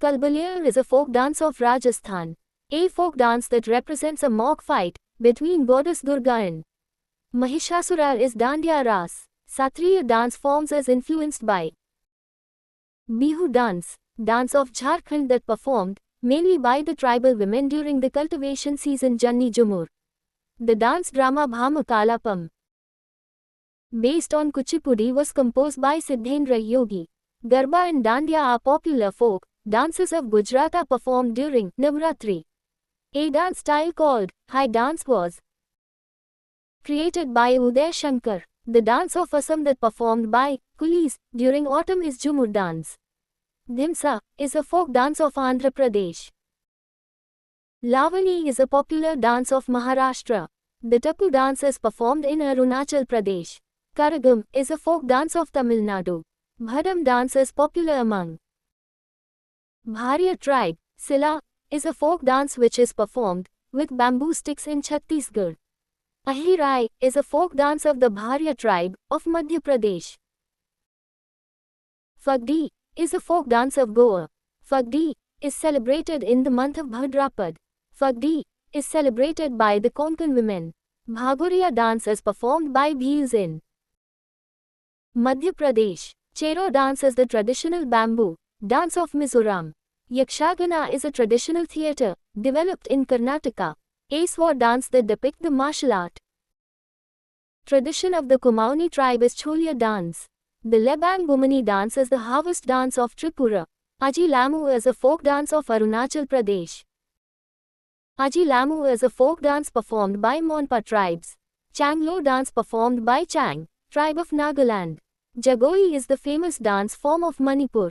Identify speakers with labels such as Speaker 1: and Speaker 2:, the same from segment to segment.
Speaker 1: Kalbalir is a folk dance of Rajasthan, a folk dance that represents a mock fight between goddess Durga and Mahishasura is Dandiya Ras. Satriya dance forms is influenced by Bihu dance of Jharkhand that performed mainly by the tribal women during the cultivation season Janni Jumur. The dance drama Bhamakalapam, based on Kuchipudi, was composed by Siddhendra Yogi. Garba and Dandiya are popular folk dances of Gujarat are performed during Navratri. A dance style called High dance was created by Uday Shankar. The dance of Assam that performed by Kulis during autumn is Jumur dance. Dhimsa is a folk dance of Andhra Pradesh. Lavani is a popular dance of Maharashtra. The Tapu dance is performed in Arunachal Pradesh. Karagam is a folk dance of Tamil Nadu. Bhadam dance is popular among Bharya tribe. Sila is a folk dance which is performed with bamboo sticks in Chhattisgarh. Ahirai is a folk dance of the Bharya tribe of Madhya Pradesh. Fagdi is a folk dance of Goa. Fagdi is celebrated in the month of Bhadrapad. Fagdi is celebrated by the Konkan women. Bhagoriya dance is performed by Bhils in Madhya Pradesh. Chero dance is the traditional bamboo dance of Mizoram. Yakshagana is a traditional theatre developed in Karnataka. A sword dance that depict the martial art tradition of the Kumaoni tribe is Cholia dance. The Lebang Gumani dance is the harvest dance of Tripura. Aji Lamu is a folk dance of Arunachal Pradesh. Aji Lamu is a folk dance performed by Monpa tribes. Changlo dance performed by Chang, tribe of Nagaland. Jagoi is the famous dance form of Manipur.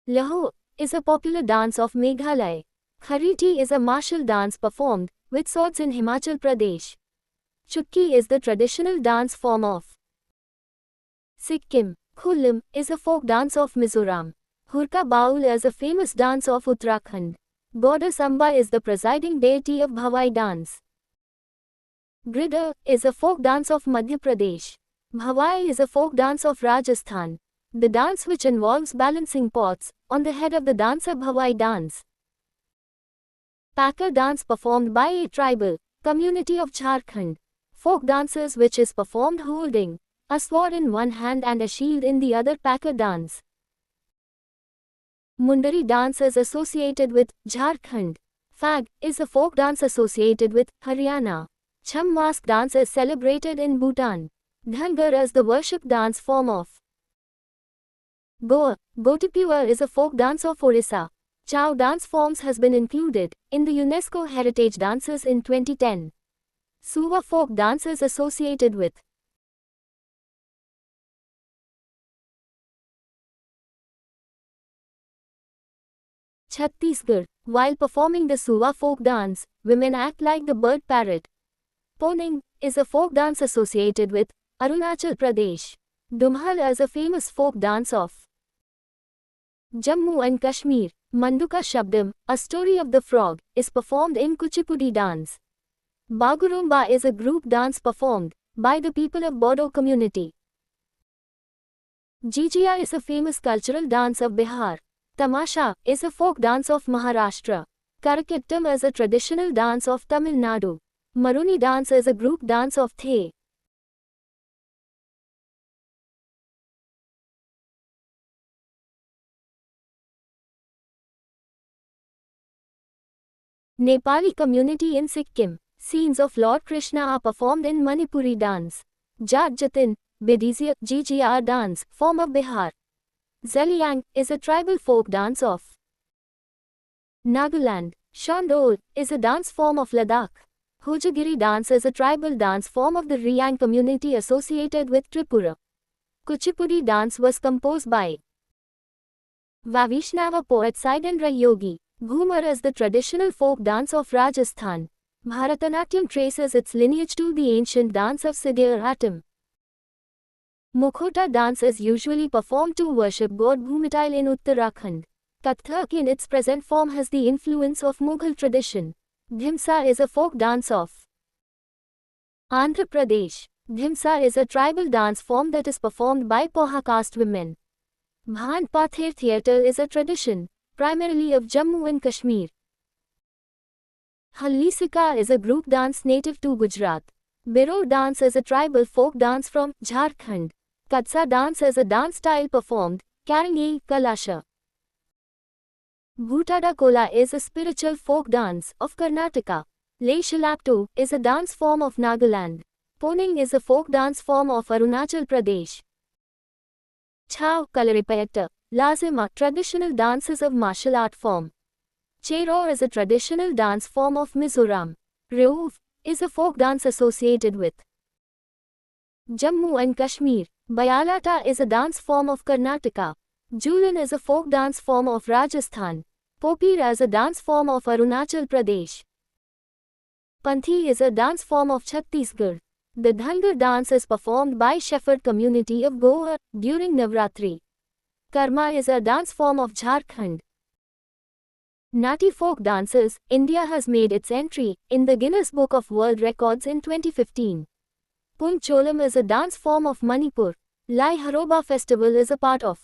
Speaker 1: Laho is a popular dance of Meghalaya. Khariti is a martial dance performed with swords in Himachal Pradesh. Chukki is the traditional dance form of Sikkim. Khullim is a folk dance of Mizoram. Hurka Baul is a famous dance of Uttarakhand. Goddess Amba is the presiding deity of Bhavai dance. Gridda is a folk dance of Madhya Pradesh. Bhavai is a folk dance of Rajasthan. The dance which involves balancing pots on the head of the dancer Bhavai dance. Pakar dance performed by a tribal community of Jharkhand. Folk dances which is performed holding a sword in one hand and a shield in the other. Pakar dance. Mundari dance is associated with Jharkhand. Fag is a folk dance associated with Haryana. Chham mask dance is celebrated in Bhutan. Dhangar is the worship dance form of Goa. Gotipua is a folk dance of Orissa. Chow dance forms has been included in the UNESCO Heritage Dances in 2010. Suva folk dance is associated with Chhattisgarh. While performing the Suva folk dance, women act like the bird parrot. Poning is a folk dance associated with Arunachal Pradesh. Dumhal is a famous folk dance of Jammu and Kashmir. Manduka Shabdam, a story of the frog, is performed in Kuchipudi dance. Bagurumba is a group dance performed by the people of Bodo community. Jijia is a famous cultural dance of Bihar. Tamasha is a folk dance of Maharashtra. Karakattam is a traditional dance of Tamil Nadu. Maruni dance is a group dance of The. Nepali community in Sikkim. Scenes of Lord Krishna are performed in Manipuri dance. Jat Jatin, Bidizia, GGR dance, form of Bihar. Zeliang is a tribal folk dance of Nagaland. Shondol is a dance form of Ladakh. Hojagiri dance is a tribal dance form of the Riang community associated with Tripura. Kuchipudi dance was composed by Vavishnava poet Saidendra Yogi. Ghumar is the traditional folk dance of Rajasthan. Bharatanatyam traces its lineage to the ancient dance of Siddhir Atam. Mukhota dance is usually performed to worship god Bhumital in Uttarakhand. Kathak in its present form has the influence of Mughal tradition. Dhimsa is a folk dance of Andhra Pradesh. Dhimsa is a tribal dance form that is performed by Poha caste women. Bhan Pathir theatre is a tradition primarily of Jammu and Kashmir. Hallisika is a group dance native to Gujarat. Biro dance is a tribal folk dance from Jharkhand. Katsa dance is a dance style performed carrying a kalasha. Bhutada Kola is a spiritual folk dance of Karnataka. Leshalapto is a dance form of Nagaland. Poning is a folk dance form of Arunachal Pradesh. Chhau Kalaripayattu, Lazima traditional dances of martial art form. Chero is a traditional dance form of Mizoram. Reuv is a folk dance associated with Jammu and Kashmir. Bayalata is a dance form of Karnataka. Julan is a folk dance form of Rajasthan. Popira is a dance form of Arunachal Pradesh. Panthi is a dance form of Chhattisgarh. The Dhangar dance is performed by Shepherd community of Goa during Navratri. Karma is a dance form of Jharkhand. Nati folk dances, India has made its entry in the Guinness Book of World Records in 2015. Puncholam is a dance form of Manipur. Lai Haroba festival is a part of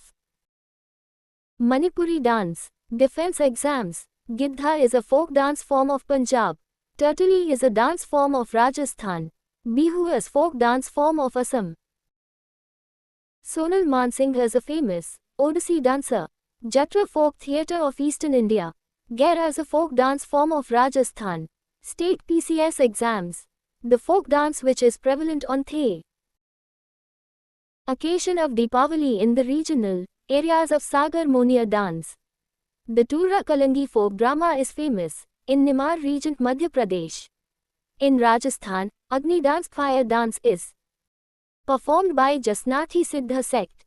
Speaker 1: Manipuri dance. Defense exams. Giddha is a folk dance form of Punjab. Turtali is a dance form of Rajasthan. Bihu is folk dance form of Assam. Sonal Mansingh is a famous Odissi dancer. Jatra folk theatre of Eastern India. Gera is a folk dance form of Rajasthan. State PCS exams. The folk dance which is prevalent on the occasion of Deepavali in the regional areas of Sagar Monia dance. The Tura Kalangi folk drama is famous in Nimar region, Madhya Pradesh. In Rajasthan, Agni dance fire dance is performed by Jasnathi Siddha sect.